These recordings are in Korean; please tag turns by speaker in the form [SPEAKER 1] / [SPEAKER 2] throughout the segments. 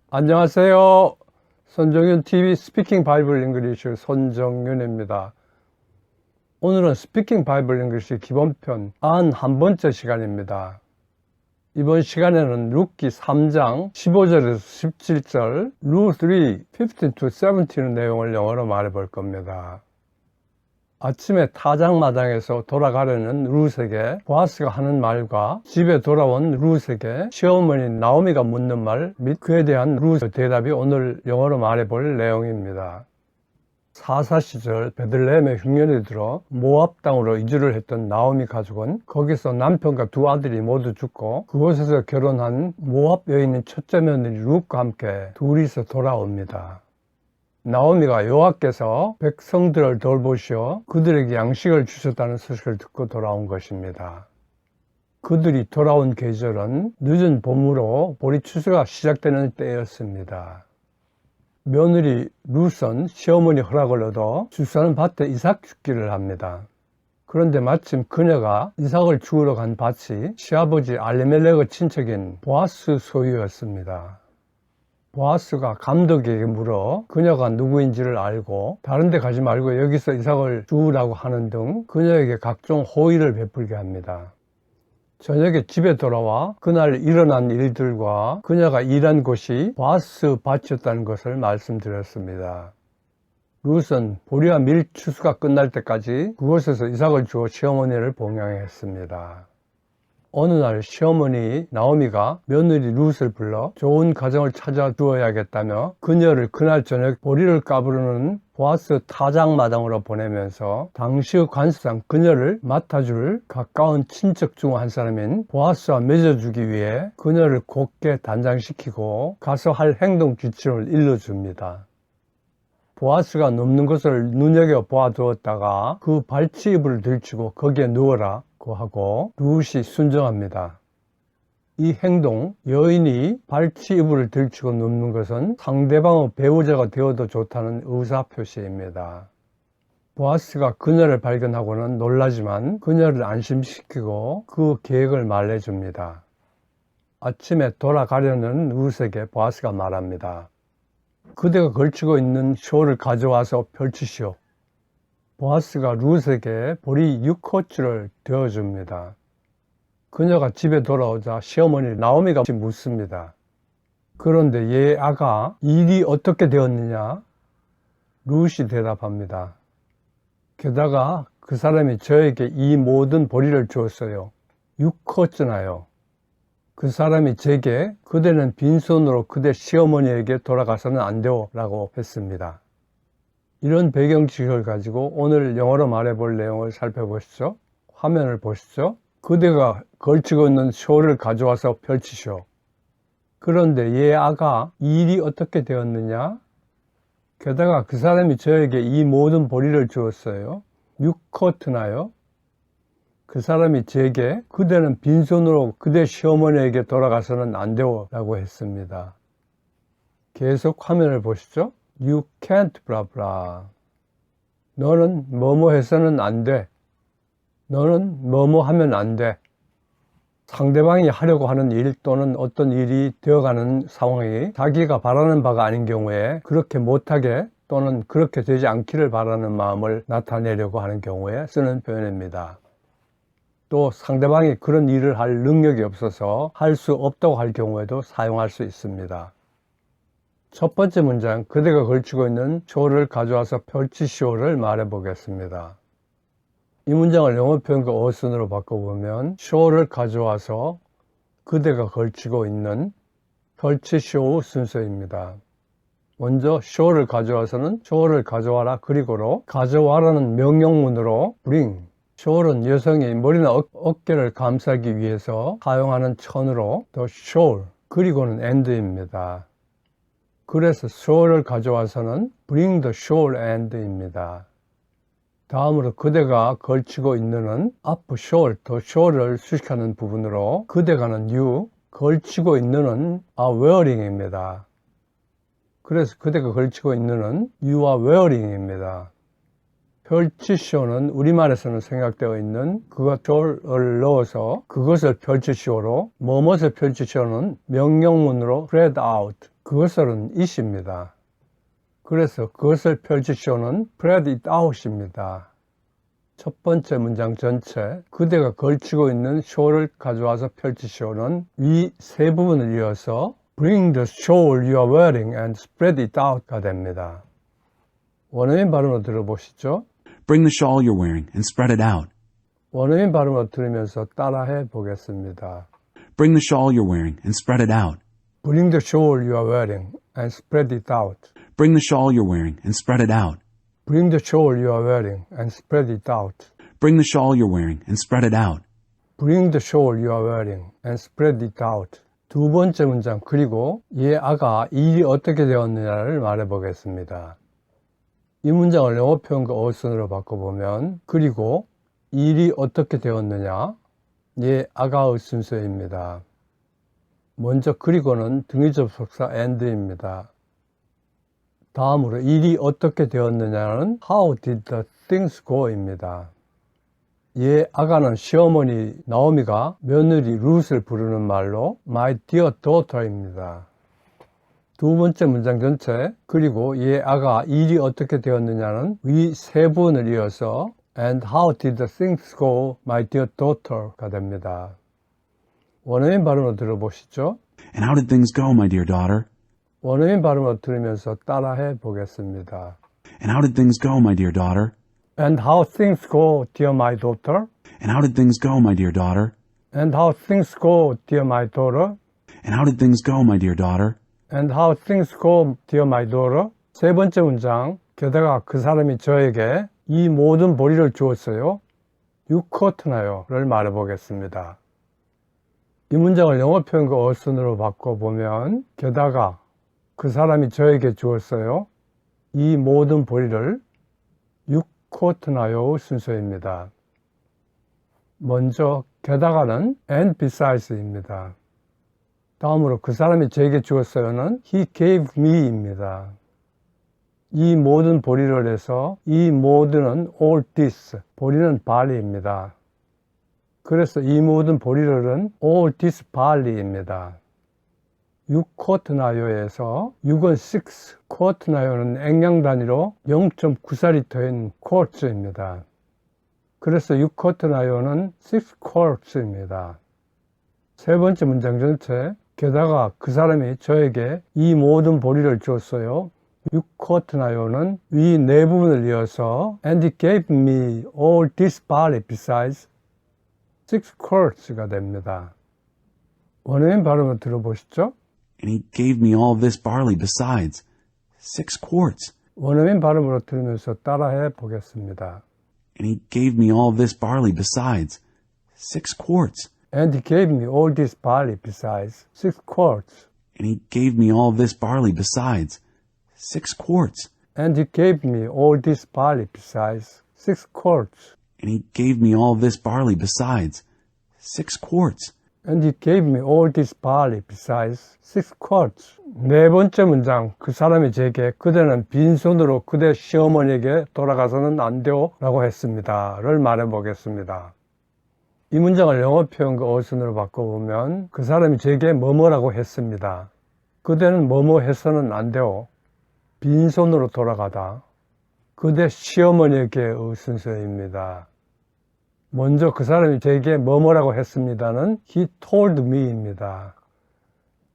[SPEAKER 1] 안녕하세요. 손정윤 TV 스피킹 바이블 잉글리시 손정윤입니다. 오늘은 스피킹 바이블 잉글리시 기본편 91번째 시간입니다. 이번 시간에는 룻기 3장 15절에서 17절 Rule 3, 15-17 내용을 영어로 말해 볼 겁니다. 아침에 타작마당에서 돌아가려는 룻에게 보아스가 하는 말과 집에 돌아온 룻에게 시어머니 나오미가 묻는 말 및 그에 대한 룻의 대답이 오늘 영어로 말해볼 내용입니다. 사사 시절 베들레헴에 흉년이 들어 모압 땅으로 이주를 했던 나오미 가족은 거기서 남편과 두 아들이 모두 죽고 그곳에서 결혼한 모압 여인인 첫째 며느리 룻과 함께 둘이서 돌아옵니다. 나오미가 여호와께서 백성들을 돌보시어 그들에게 양식을 주셨다는 소식을 듣고 돌아온 것입니다. 그들이 돌아온 계절은 늦은 봄으로 보리 추수가 시작되는 때였습니다. 며느리 룻은 시어머니 허락을 얻어 주사는 밭에 이삭 죽기를 합니다. 그런데 마침 그녀가 이삭을 주우러 간 밭이 시아버지 알리멜렉의 친척인 보아스 소유였습니다. 보아스가 감독에게 물어 그녀가 누구인지를 알고 다른 데 가지 말고 여기서 이삭을 주우라고 하는 등 그녀에게 각종 호의를 베풀게 합니다. 저녁에 집에 돌아와 그날 일어난 일들과 그녀가 일한 곳이 보아스 밭이었다는 것을 말씀드렸습니다. 룻은 보리와 밀 추수가 끝날 때까지 그곳에서 이삭을 주어 시어머니를 봉양했습니다. 어느 날 시어머니 나오미가 며느리 룻을 불러 좋은 가정을 찾아 주어야겠다며 그녀를 그날 저녁 보리를 까부르는 보아스 타작마당으로 보내면서 당시의 관습상 그녀를 맡아줄 가까운 친척 중 한 사람인 보아스와 맺어주기 위해 그녀를 곧게 단장시키고 가서 할 행동 지침을 일러줍니다. 보아스가 눕는 것을 눈여겨 보아두었다가 그 발치이불을 들치고 거기에 누워라 하고 룻이 순종합니다. 이 행동, 여인이 발치 이불을 들치고 눕는 것은 상대방의 배우자가 되어도 좋다는 의사표시입니다. 보아스가 그녀를 발견하고는 놀라지만 그녀를 안심시키고 그 계획을 말해줍니다. 아침에 돌아가려는 룻에게 보아스가 말합니다. 그대가 걸치고 있는 쇼를 가져와서 펼치시오. 보아스가 룻에게 보리 6호추를 되어줍니다. 그녀가 집에 돌아오자 시어머니 나오미가 묻습니다. 그런데 얘 아가 일이 어떻게 되었느냐? 룻이 대답합니다. 게다가 그 사람이 저에게 이 모든 보리를 주었어요. 6호추나요. 그 사람이 제게 그대는 빈손으로 그대 시어머니에게 돌아가서는 안 돼요 라고 했습니다. 이런 배경지식을 가지고 오늘 영어로 말해볼 내용을 살펴보시죠. 화면을 보시죠. 그대가 걸치고 있는 쇼를 가져와서 펼치시오. 그런데 얘 아가 일이 어떻게 되었느냐? 게다가 그 사람이 저에게 이 모든 보리를 주었어요. 6코트나요? 그 사람이 제게 그대는 빈손으로 그대 시어머니에게 돌아가서는 안 돼요 라고 했습니다. 계속 화면을 보시죠. You can't blah blah. 너는 뭐뭐 해서는 안 돼. 너는 뭐뭐 하면 안 돼. 상대방이 하려고 하는 일 또는 어떤 일이 되어가는 상황이 자기가 바라는 바가 아닌 경우에 그렇게 못하게 또는 그렇게 되지 않기를 바라는 마음을 나타내려고 하는 경우에 쓰는 표현입니다. 또 상대방이 그런 일을 할 능력이 없어서 할 수 없다고 할 경우에도 사용할 수 있습니다. 첫 번째 문장, 그대가 걸치고 있는 쇼를 가져와서 펼치시오를 말해 보겠습니다. 이 문장을 영어 표현과 어순으로 바꿔보면 쇼를 가져와서 그대가 걸치고 있는 펼치시오 순서입니다. 먼저 쇼를 가져와서는 쇼를 가져와라 그리고로 가져와라는 명령문으로 bring. 쇼는 여성이 머리나 어깨를 감싸기 위해서 사용하는 천으로 the shawl 그리고는 and입니다. 그래서 shawl을 가져와서는 bring the shawl and입니다. 다음으로 그대가 걸치고 있는은 앞 shawl, the shawl을 수식하는 부분으로 그대가는 you, 걸치고 있는은 are wearing입니다. 그래서 그대가 걸치고 있는은 you are wearing입니다. 펼치시오는 우리말에서는 생략되어 있는 그것 shawl을 넣어서 그것을 펼치시오로 뭐뭇을 펼치시오는 명령문으로 spread out 그것은 it입니다. 그래서 그것을 펼치쇼는 spread it out입니다. 첫 번째 문장 전체, 그대가 걸치고 있는 쇼를 가져와서 펼치쇼는 위 세 부분을 이어서 Bring the shawl you are wearing and spread it out가 됩니다. 원어민 발음으로 들어보시죠.
[SPEAKER 2] Bring the shawl you're wearing and spread it out.
[SPEAKER 1] 원어민 발음으로 들으면서 따라해 보겠습니다.
[SPEAKER 2] Bring the shawl you're wearing and spread it out.
[SPEAKER 1] Bring the shawl you are wearing and spread it out.
[SPEAKER 2] Bring the shawl you're wearing and spread it out.
[SPEAKER 1] Bring the shawl you are wearing and spread it out.
[SPEAKER 2] Bring the shawl you're wearing and spread it out.
[SPEAKER 1] Bring the shawl you are wearing and spread it out. 두 번째 문장, 그리고 얘 아가 일이 어떻게 되었느냐를 말해 보겠습니다. 이 문장을 영어 표현과 어순으로 바꿔보면 그리고 일이 어떻게 되었느냐, 얘 아가의 순서입니다. 먼저 그리고는 등위 접속사 and입니다. 다음으로 일이 어떻게 되었느냐는 How did the things go입니다. 얘 아가는 시어머니 나오미가 며느리 룻을 부르는 말로 My dear daughter입니다. 두 번째 문장 전체, 그리고 얘 아가 일이 어떻게 되었느냐는 위 세 부분을 이어서 And how did the things go, my dear daughter가 됩니다. 원어민 발음으로 들어보시죠.
[SPEAKER 2] And how did things go, my dear daughter?
[SPEAKER 1] 원어민 발음으로 들으면서 따라해 보겠습니다.
[SPEAKER 2] And how did things go, my dear daughter?
[SPEAKER 1] And how things go, dear my daughter?
[SPEAKER 2] And how did things go, my dear daughter?
[SPEAKER 1] And how things go, dear my daughter?
[SPEAKER 2] And how did things go, my dear daughter?
[SPEAKER 1] And how things go, dear my daughter? 세 번째 문장, 게다가 그 사람이 저에게 이 모든 보리를 주었어요. 유코트나요를 말해보겠습니다. 이 문장을 영어 표현과 어순으로 바꿔보면 게다가 그 사람이 저에게 주었어요. 이 모든 보리를 유코트나요 순서입니다. 먼저 게다가는 and besides입니다. 다음으로 그 사람이 제게 주었어요는 he gave me입니다. 이 모든 보리를 해서 이 모든은 all this, 보리는 barley입니다. 그래서 이 모든 보리를은 all this barley입니다. 6쿼트나요에서 6은 6, 쿼트나요는 액량 단위로 0.94리터인 quarts입니다. 그래서 6쿼트나요는 6 quarts입니다. 세 번째 문장 전체, 게다가 그 사람이 저에게 이 모든 보리를 주었어요. 6쿼트나요는 위 네 부분을 이어서 And he gave me all this barley besides 6 quarts가 됩니다. 원어민 발음을 들어보시죠.
[SPEAKER 2] And he gave me all this barley besides 6 quarts.
[SPEAKER 1] 원어민 발음으로 들으면서 따라해 보겠습니다.
[SPEAKER 2] And he gave me all this barley besides 6 quarts.
[SPEAKER 1] And he gave me all this barley besides 6 quarts.
[SPEAKER 2] And he gave me all this barley besides 6 quarts.
[SPEAKER 1] And he gave me all this barley besides 6 quarts.
[SPEAKER 2] And he gave me all this barley besides 6 quarts.
[SPEAKER 1] And he gave me all this barley besides 6 quarts. 네 번째 문장, 그 사람이 제게 그대는 빈손으로 그대 시어머니에게 돌아가서는 안 돼요 라고 했습니다 를 말해보겠습니다. 이 문장을 영어 표현과 어순으로 바꿔보면 그 사람이 제게 뭐뭐라고 했습니다. 그대는 뭐뭐 해서는 안 돼요. 빈손으로 돌아가다. 그대 시어머니에게의 순서입니다. 먼저 그 사람이 제게 뭐뭐라고 했습니다는 He told me입니다.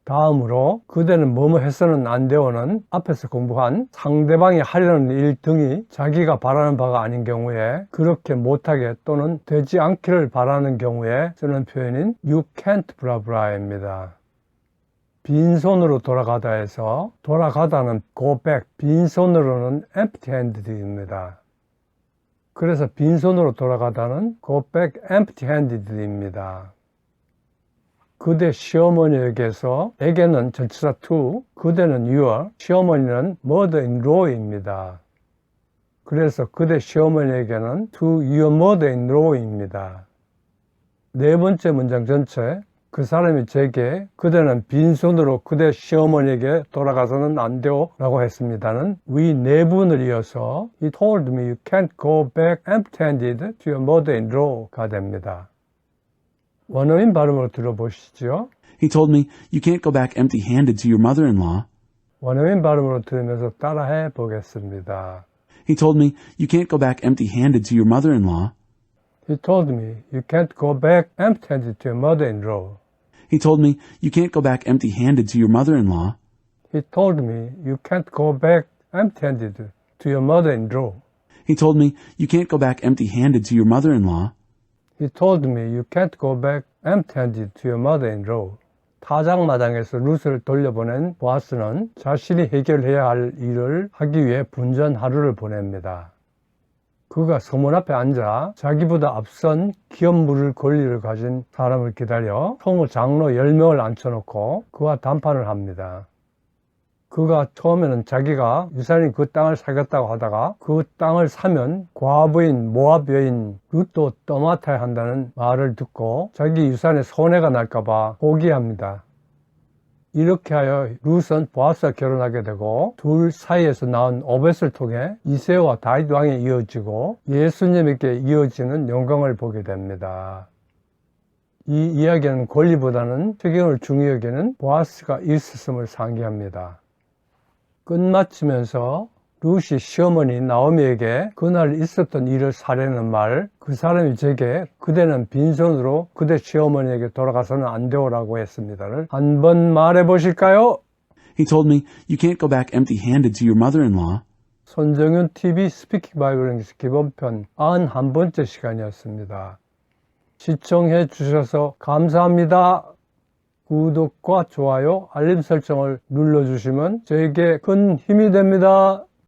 [SPEAKER 1] 다음으로 그대는 뭐뭐 해서는 안 돼요는 앞에서 공부한 상대방이 하려는 일 등이 자기가 바라는 바가 아닌 경우에 그렇게 못하게 또는 되지 않기를 바라는 경우에 쓰는 표현인 You can't blah blah입니다. 빈손으로 돌아가다 해서 돌아가다는 go back, 빈손으로는 empty handed입니다. 그래서 빈손으로 돌아가다는 go back empty handed입니다. 그대 시어머니에게서 에게는 전치사 to, 그대는 your, 시어머니는 mother-in-law입니다. 그래서 그대 시어머니에게는 to your mother-in-law입니다. 네 번째 문장 전체, 그 사람이 제게 그대는 빈손으로 그대 시어머니에게 돌아가서는 안 돼요 라고 했습니다는 위 네 부분을 이어서 He told me you can't go back empty-handed to your mother-in-law가 됩니다. 원어민 발음으로 들어보시죠.
[SPEAKER 2] He told me, you can't go back empty-handed to your mother-in-law.
[SPEAKER 1] 원어민 발음으로 들으면서 따라해 보겠습니다.
[SPEAKER 2] He told me, you can't go back empty-handed to your mother-in-law.
[SPEAKER 1] He told me you can't go back empty-handed to your mother-in-law.
[SPEAKER 2] He told me, you can't go back empty-handed to your mother-in-law.
[SPEAKER 1] He told me you can't go back empty-handed to your mother-in-law.
[SPEAKER 2] He told me, you can't go back empty-handed to your mother-in-law.
[SPEAKER 1] He told me you can't go back empty-handed to your mother-in-law. 타작마당에서 룻을 돌려보낸 보아스는 자신이 해결해야 할 일을 하기 위해 분주한 하루를 보냅니다. 그가 서문 앞에 앉아 자기보다 앞선 기업 물을 권리를 가진 사람을 기다려 총무 장로 10명을 앉혀놓고 그와談판을 합니다. 그가 처음에는 자기가 유산인 그 땅을 사겠다고 하다가 그 땅을 사면 과부인 모압 여인 룻도 떠맡아야 한다는 말을 듣고 자기 유산에 손해가 날까봐 포기합니다. 이렇게 하여 룻은 보아스와 결혼하게 되고 둘 사이에서 낳은 오벳을 통해 이새와 다윗 왕이 이어지고 예수님에게 이어지는 영광을 보게 됩니다. 이 이야기는 권리보다는 책임을 중히 여기는 보아스가 있었음을 상기합니다. 끝마치면서 룻이 시어머니 나오미에게 그날 있었던 일을 사려는 말, 그 사람이 제게 그대는 빈손으로 그대 시어머니에게 돌아가서는 안 되오라고 했습니다를 한번 말해 보실까요?
[SPEAKER 2] He told me, you can't go back empty-handed to your mother-in-law.
[SPEAKER 1] 손정윤 TV 스피킹 바이블 잉글리시 기본편 91번째 시간이었습니다. 시청해 주셔서 감사합니다. 구독과 좋아요, 알림 설정을 눌러주시면 저에게 큰 힘이 됩니다.